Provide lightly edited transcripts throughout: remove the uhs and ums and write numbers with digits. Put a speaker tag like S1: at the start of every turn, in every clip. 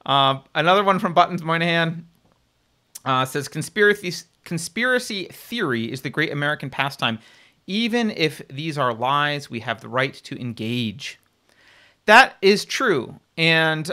S1: Another one from Buttons Moynihan says conspiracy theory is the great American pastime. Even if these are lies, we have the right to engage. That is true, and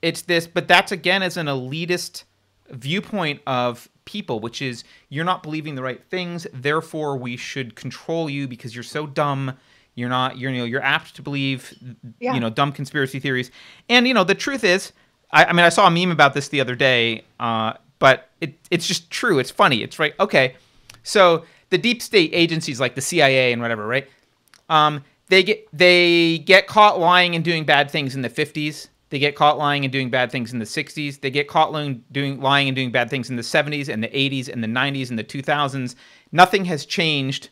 S1: it's this, but that's again as an elitist viewpoint of people, which is you're not believing the right things, therefore we should control you because you're so dumb. You're apt to believe dumb conspiracy theories. And the truth is, I mean I saw a meme about this the other day, but it's just true. It's funny. It's right. Okay, so the deep state agencies like the CIA and whatever, right? They get caught lying and doing bad things in the 50s. They get caught lying and doing bad things in the 60s. They get caught lying and doing bad things in the 70s and the 80s and the 90s and the 2000s. Nothing has changed,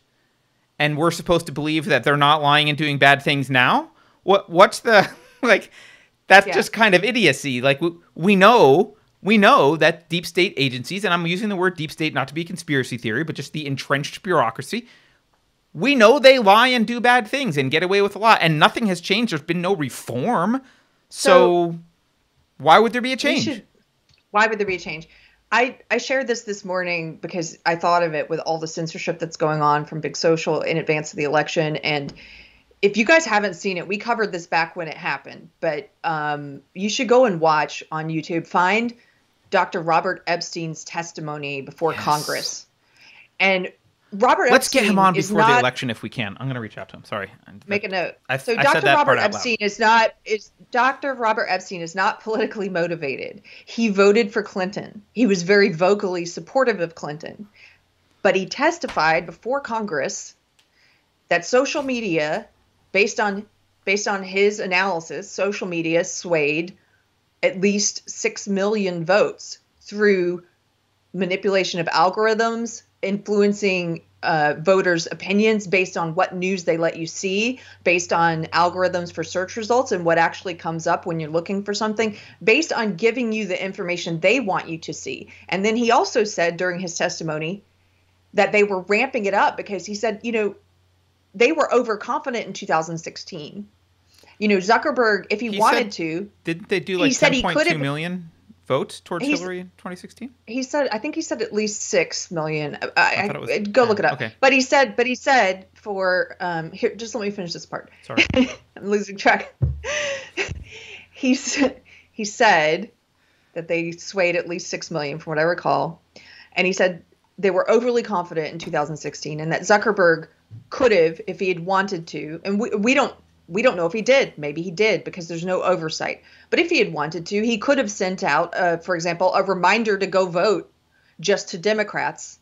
S1: and we're supposed to believe that they're not lying and doing bad things now? What's the like? That's just kind of idiocy. Like we know that deep state agencies, and I'm using the word deep state not to be conspiracy theory, but just the entrenched bureaucracy. We know they lie and do bad things and get away with a lot, and nothing has changed. There's been no reform. So why would there be a change?
S2: Why would there be a change? I shared this morning because I thought of it with all the censorship that's going on from Big Social in advance of the election. And if you guys haven't seen it, we covered this back when it happened. But you should go and watch on YouTube. Find Dr. Robert Epstein's testimony before Congress. And
S1: Let's get him on before the election if we can. I'm going to reach out to him. Sorry.
S2: Make a note. Dr. Robert Epstein is not politically motivated. He voted for Clinton. He was very vocally supportive of Clinton. But he testified before Congress that social media, based on his analysis, social media swayed at least 6 million votes through manipulation of algorithms, influencing voters' opinions based on what news they let you see, based on algorithms for search results and what actually comes up when you're looking for something, based on giving you the information they want you to see. And then he also said during his testimony that they were ramping it up because he said, they were overconfident in 2016. Zuckerberg, if he wanted to,
S1: didn't they do like 10.2 million votes towards Hillary in 2016?
S2: I think he said at least 6 million.
S1: Go
S2: look it up.
S1: Okay.
S2: But he said for here, just let me finish this part.
S1: Sorry.
S2: I'm losing track. He said that they swayed at least 6 million from what I recall. And he said they were overly confident in 2016 and that Zuckerberg could have, if he had wanted to, and we don't know if he did. Maybe he did because there's no oversight. But if he had wanted to, he could have sent out, for example, a reminder to go vote just to Democrats.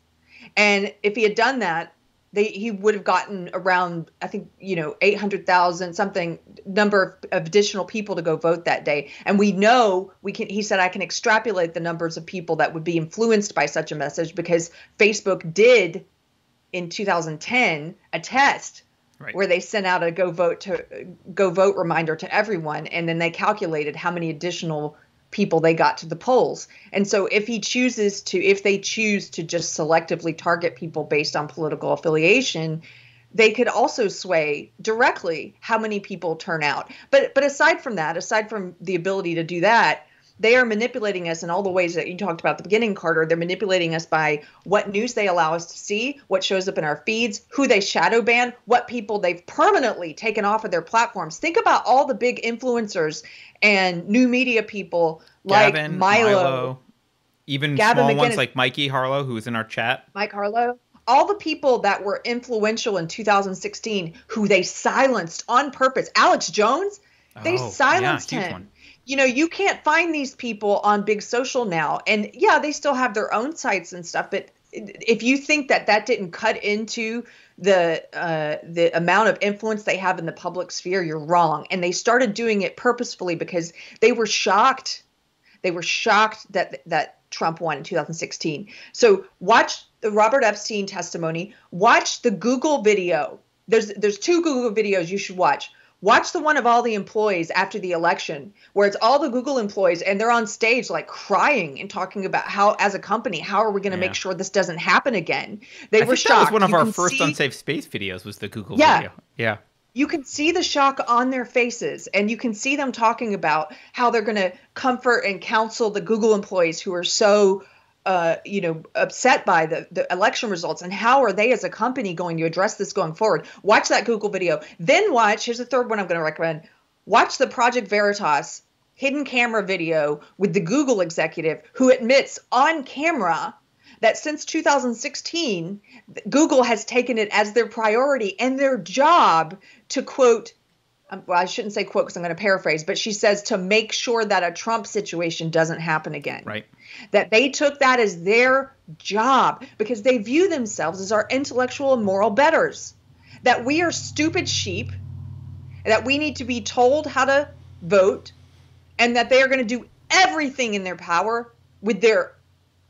S2: And if he had done that, he would have gotten around, I think, 800,000 something number of additional people to go vote that day. And we know he said, I can extrapolate the numbers of people that would be influenced by such a message because Facebook did in 2010 a test where they sent out a go vote reminder to everyone. And then they calculated how many additional people they got to the polls. And so if they choose to just selectively target people based on political affiliation, they could also sway directly how many people turn out. But aside from the ability to do that, they are manipulating us in all the ways that you talked about at the beginning, Carter. They're manipulating us by what news they allow us to see, what shows up in our feeds, who they shadow ban, what people they've permanently taken off of their platforms. Think about all the big influencers and new media people like
S1: Gavin,
S2: Milo,
S1: even
S2: Gavin
S1: small
S2: McGinnis,
S1: ones like Mikey Harlow, who's in our chat.
S2: Mike Harlow. All the people that were influential in 2016 who they silenced on purpose. Alex Jones, they silenced him.
S1: One.
S2: You can't find these people on Big Social now. And yeah, they still have their own sites and stuff. But if you think that didn't cut into the amount of influence they have in the public sphere, you're wrong. And they started doing it purposefully because they were shocked. They were shocked that Trump won in 2016. So watch the Robert Epstein testimony. Watch the Google video. There's 2 Google videos you should watch. Watch the one of all the employees after the election, where it's all the Google employees and they're on stage like crying and talking about how, as a company, how are we going to make sure this doesn't happen again? They were shocked.
S1: That was one of our first Unsafe Space videos was the Google video. Yeah.
S2: You can see the shock on their faces, and you can see them talking about how they're going to comfort and counsel the Google employees who are so, upset by the election results, and how are they as a company going to address this going forward. Watch that Google video. Then watch, here's the third one I'm going to recommend. Watch the Project Veritas hidden camera video with the Google executive who admits on camera that since 2016, Google has taken it as their priority and their job to quote, well, I shouldn't say quote because I'm going to paraphrase, but she says to make sure that a Trump situation doesn't happen again.
S1: Right.
S2: That they took that as their job because they view themselves as our intellectual and moral betters. That we are stupid sheep, that we need to be told how to vote, and that they are going to do everything in their power with their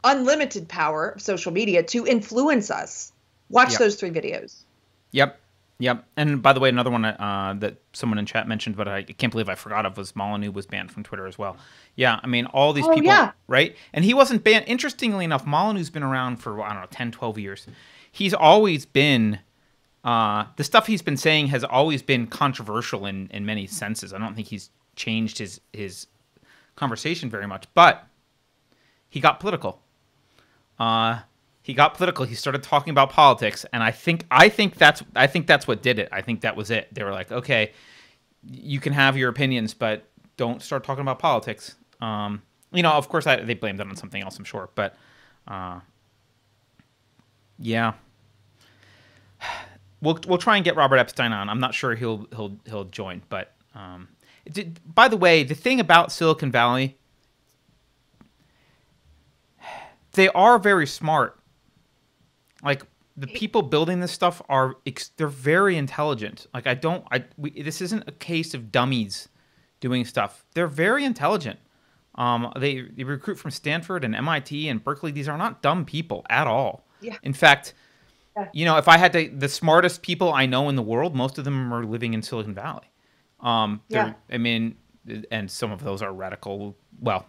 S2: unlimited power of social media to influence us. Watch those 3 videos.
S1: Yep. And by the way, another one that someone in chat mentioned, but I can't believe I forgot of, was Molyneux was banned from Twitter as well. Yeah, I mean, all these people, right? And he wasn't banned. Interestingly enough, Molyneux's been around for, I don't know, 10, 12 years. He's always been, the stuff he's been saying has always been controversial in many senses. I don't think he's changed his conversation very much, but he got political. He started talking about politics, and I think that's what did it. I think that was it. They were like, okay, you can have your opinions, but don't start talking about politics. Of course, they blamed it on something else, I'm sure, but yeah, we'll try and get Robert Epstein on. I'm not sure he'll join, but by the way, the thing about Silicon Valley, they are very smart. Like, the people building this stuff they're very intelligent. Like, this isn't a case of dummies doing stuff. They're very intelligent. They recruit from Stanford and MIT and Berkeley. These are not dumb people at all.
S2: Yeah.
S1: In fact, if I had the smartest people I know in the world, most of them are living in Silicon Valley. I mean, and some of those are radical, well,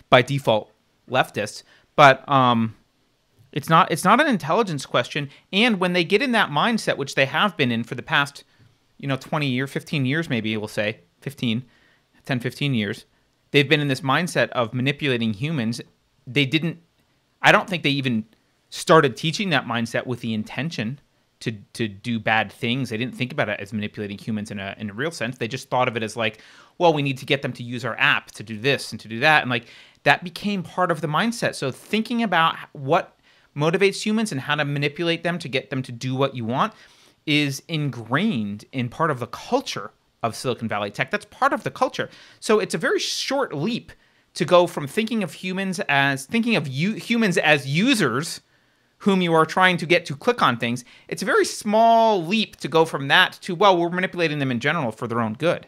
S1: by default, leftists. But it's not an intelligence question. And when they get in that mindset, which they have been in for the past, 20 years, 15 years, maybe we'll say 10, 15 years, they've been in this mindset of manipulating humans. I don't think they even started teaching that mindset with the intention to do bad things. They didn't think about it as manipulating humans in a real sense. They just thought of it as like, well, we need to get them to use our app to do this and to do that. And like, that became part of the mindset. So thinking about what motivates humans and how to manipulate them to get them to do what you want is ingrained in part of the culture of Silicon Valley tech. That's part of the culture. So it's a very short leap to go from thinking of humans as users whom you are trying to get to click on things. It's a very small leap to go from that to, well, we're manipulating them in general for their own good.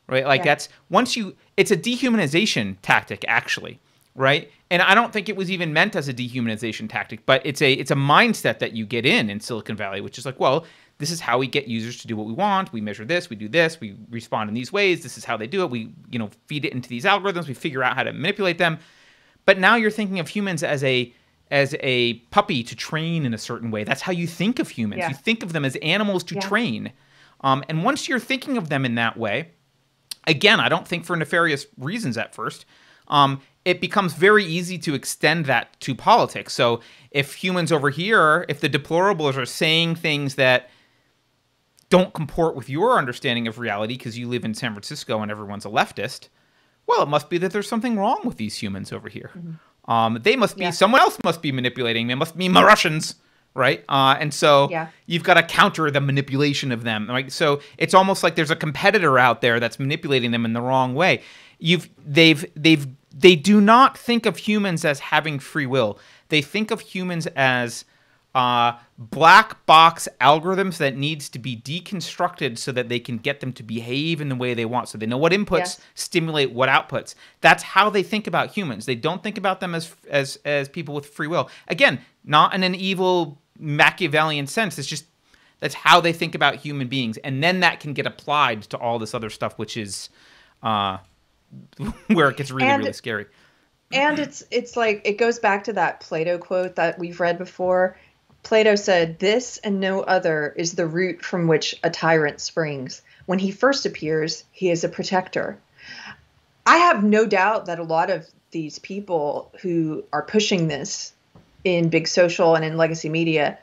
S1: Right? Like it's a dehumanization tactic, actually, right? And I don't think it was even meant as a dehumanization tactic, but it's a mindset that you get in Silicon Valley, which is like, well, this is how we get users to do what we want. We measure this, we do this, we respond in these ways. This is how they do it. We, feed it into these algorithms. We figure out how to manipulate them. But now you're thinking of humans as a puppy to train in a certain way. That's how you think of humans. Yeah. You think of them as animals to train. And once you're thinking of them in that way, again, I don't think for nefarious reasons at first, it becomes very easy to extend that to politics. So if humans over here, if the deplorables are saying things that don't comport with your understanding of reality because you live in San Francisco and everyone's a leftist, well, it must be that there's something wrong with these humans over here. Mm-hmm. They must be, someone else must be manipulating. They must be Russians, right? And so you've got to counter the manipulation of them. Right? So it's almost like there's a competitor out there that's manipulating them in the wrong way. They do not think of humans as having free will. They think of humans as black box algorithms that needs to be deconstructed so that they can get them to behave in the way they want. So they know what inputs stimulate what outputs. That's how they think about humans. They don't think about them as people with free will. Again, not in an evil Machiavellian sense. It's just that's how they think about human beings. And then that can get applied to all this other stuff, which is where it gets really scary.
S2: And it's like, it goes back to that Plato quote that we've read before. Plato said, "This and no other is the root from which a tyrant springs. When he first appears, he is a protector." I have no doubt that a lot of these people who are pushing this in big social and in legacy media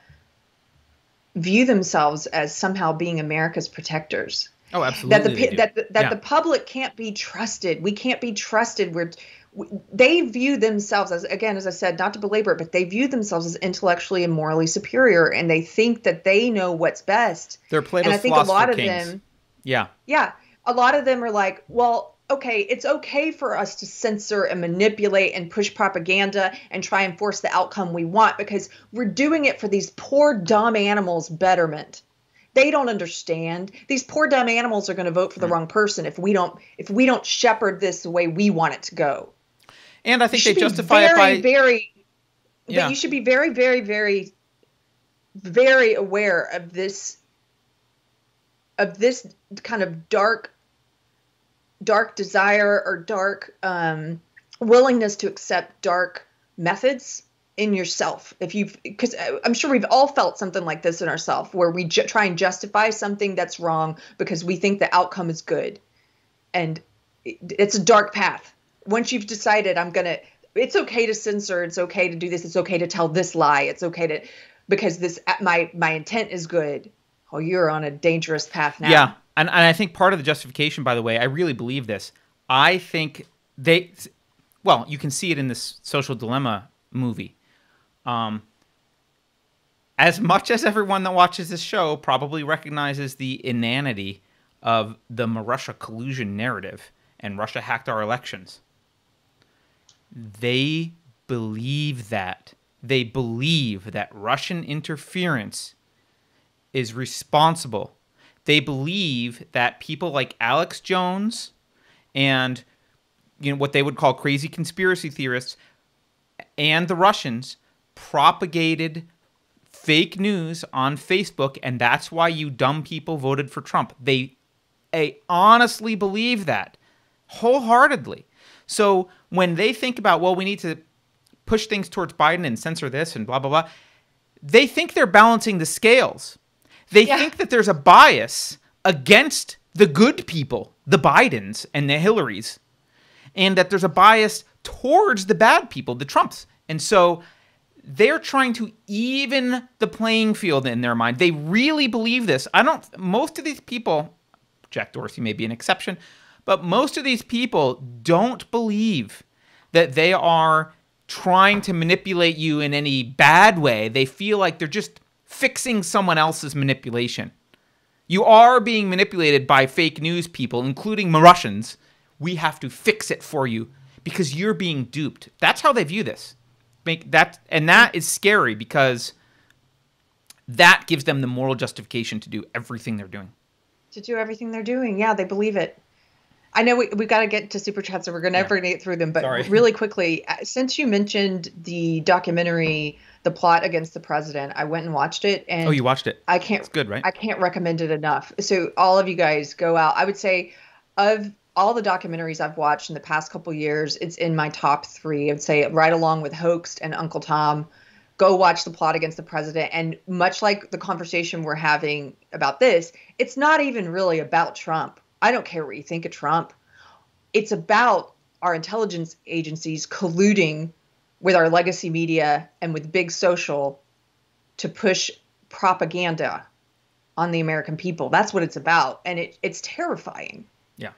S2: view themselves as somehow being America's protectors.
S1: Oh, absolutely.
S2: That the public can't be trusted. We can't be trusted. They view themselves as, again, as I said, not to belabor it, but they view themselves as intellectually and morally superior, and they think that they know what's best.
S1: They're Plato's
S2: and I think a lot of
S1: kings.
S2: them,
S1: yeah,
S2: a lot of them are like, well, okay, it's okay for us to censor and manipulate and push propaganda and try and force the outcome we want because we're doing it for these poor dumb animals' betterment. They don't understand. These poor dumb animals are going to vote for the wrong person if we don't shepherd this the way we want it to go.
S1: And I think they justify it by
S2: but you should be very, very, very, very aware of this kind of dark desire or dark willingness to accept dark methods in yourself. Because I'm sure we've all felt something like this in ourselves, where we try and justify something that's wrong because we think the outcome is good, and it's a dark path. Once you've decided, it's okay to censor, it's okay to do this, it's okay to tell this lie, it's okay to, because this my intent is good. Oh, you're on a dangerous path now.
S1: Yeah, and I think part of the justification, by the way, I really believe this. I think you can see it in this Social Dilemma movie. As much as everyone that watches this show probably recognizes the inanity of the Russia collusion narrative and Russia hacked our elections, they believe that. They believe that Russian interference is responsible. They believe that people like Alex Jones and what they would call crazy conspiracy theorists and the Russians propagated fake news on Facebook, and that's why you dumb people voted for Trump. They honestly believe that wholeheartedly. So when they think about, well, we need to push things towards Biden and censor this and blah, blah, blah, they think they're balancing the scales. They think that there's a bias against the good people, the Bidens and the Hillarys, and that there's a bias towards the bad people, the Trumps. And so they're trying to even the playing field in their mind. They really believe this. Most of these people, Jack Dorsey may be an exception, but most of these people don't believe that they are trying to manipulate you in any bad way. They feel like they're just fixing someone else's manipulation. You are being manipulated by fake news people, including Russians. We have to fix it for you because you're being duped. That's how they view this. And that is scary because that gives them the moral justification to do everything they're doing.
S2: Yeah, they believe it. I know we've got to get to Super Chat, so we're never going to get through them. But really quickly, since you mentioned the documentary, The Plot Against the President, I went and watched it. And
S1: oh, you watched it?
S2: It's
S1: good, right?
S2: I can't recommend it enough. So all of you guys go out. I would say of all the documentaries I've watched in the past couple years, it's in my top 3. I'd say right along with Hoaxed and Uncle Tom. Go watch The Plot Against the President. And much like the conversation we're having about this, it's not even really about Trump. I don't care what you think of Trump. It's about our intelligence agencies colluding with our legacy media and with big social to push propaganda on the American people. That's what it's about. And it's terrifying.
S1: Yeah.